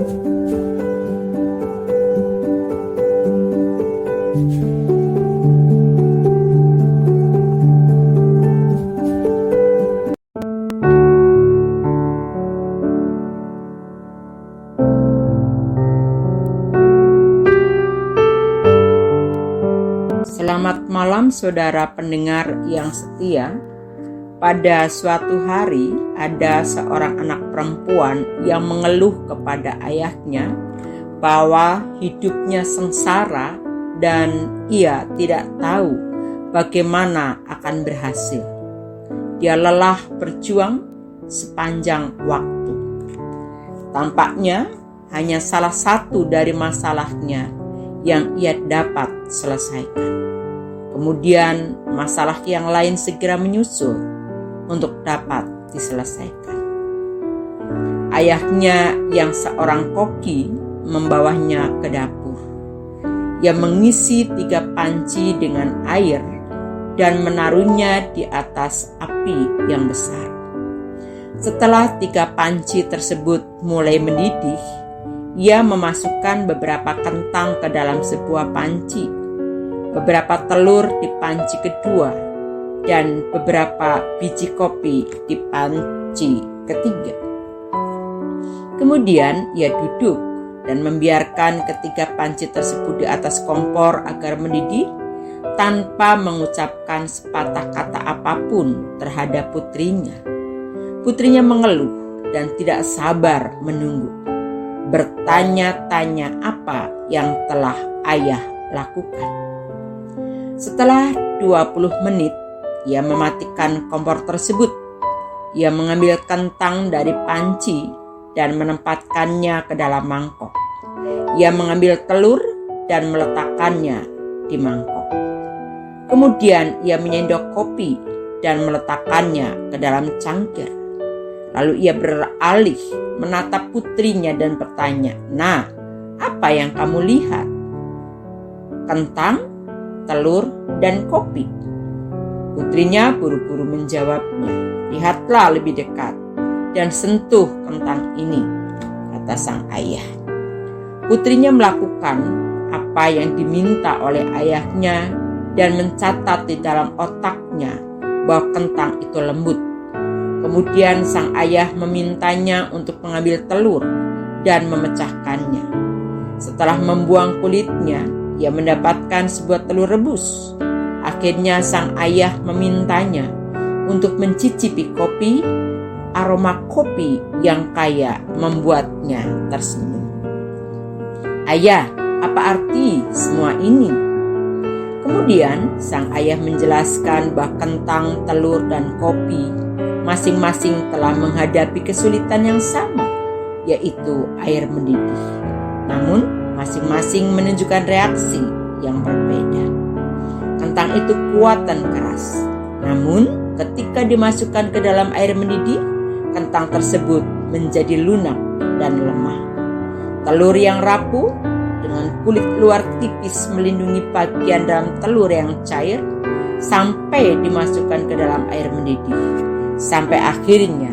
Selamat malam saudara pendengar yang setia. Pada suatu hari ada seorang anak perempuan yang mengeluh kepada ayahnya bahwa hidupnya sengsara dan ia tidak tahu bagaimana akan berhasil. Dia lelah berjuang sepanjang waktu. Tampaknya hanya salah satu dari masalahnya yang ia dapat selesaikan. Kemudian masalah yang lain segera menyusul untuk dapat diselesaikan. Ayahnya yang seorang koki membawanya ke dapur. Ia mengisi 3 panci dengan air dan menaruhnya di atas api yang besar. Setelah 3 panci tersebut mulai mendidih, ia memasukkan beberapa kentang ke dalam sebuah panci, beberapa telur di panci kedua, dan beberapa biji kopi di panci ketiga. Kemudian ia duduk dan membiarkan ketiga panci tersebut di atas kompor agar mendidih tanpa mengucapkan sepatah kata apapun terhadap putrinya. Putrinya mengeluh dan tidak sabar menunggu, bertanya-tanya apa yang telah ayah lakukan. Setelah 20 menit, ia mematikan kompor tersebut. Ia mengambil kentang dari panci dan menempatkannya ke dalam mangkok. Ia mengambil telur dan meletakkannya di mangkok. Kemudian ia menyendok kopi dan meletakkannya ke dalam cangkir. Lalu ia beralih menatap putrinya dan bertanya, "Nah, apa yang kamu lihat?" "Kentang, telur, dan kopi." Putrinya buru-buru menjawabnya. "Lihatlah lebih dekat dan sentuh kentang ini," kata sang ayah. Putrinya melakukan apa yang diminta oleh ayahnya dan mencatat di dalam otaknya bahwa kentang itu lembut. Kemudian sang ayah memintanya untuk mengambil telur dan memecahkannya. Setelah membuang kulitnya, ia mendapatkan sebuah telur rebus. Akhirnya sang ayah memintanya untuk mencicipi kopi. Aroma kopi yang kaya membuatnya tersenyum. "Ayah, apa arti semua ini?" Kemudian sang ayah menjelaskan bahwa kentang, telur, dan kopi masing-masing telah menghadapi kesulitan yang sama, yaitu air mendidih. Namun masing-masing menunjukkan reaksi yang berbeda. Kentang itu kuat dan keras. Namun ketika dimasukkan ke dalam air mendidih, kentang tersebut menjadi lunak dan lemah. Telur yang rapuh dengan kulit luar tipis melindungi bagian dalam telur yang cair sampai dimasukkan ke dalam air mendidih. Sampai akhirnya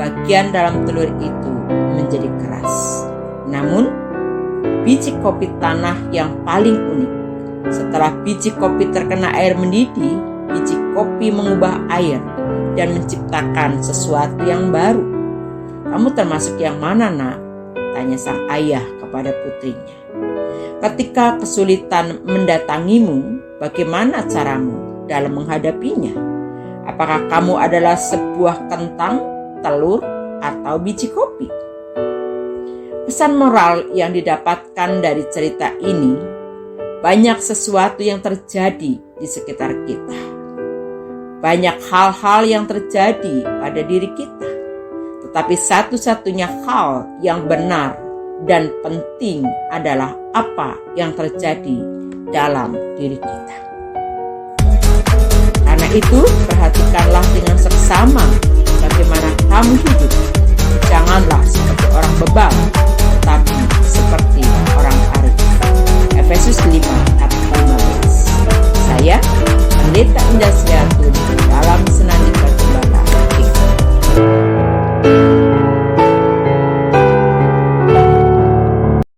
bagian dalam telur itu menjadi keras. Namun biji kopi tanah yang paling unik. Setelah biji kopi terkena air mendidih, biji kopi mengubah air dan menciptakan sesuatu yang baru. "Kamu termasuk yang mana, Nak?" tanya sang ayah kepada putrinya. "Ketika kesulitan mendatangimu, bagaimana caramu dalam menghadapinya? Apakah kamu adalah sebuah kentang, telur, atau biji kopi?" Pesan moral yang didapatkan dari cerita ini, banyak sesuatu yang terjadi di sekitar kita. Banyak hal-hal yang terjadi pada diri kita. Tetapi satu-satunya hal yang benar dan penting adalah apa yang terjadi dalam diri kita. Karena itu, perhatikanlah dengan seksama bagaimana kamu hidup. Janganlah seperti orang bebal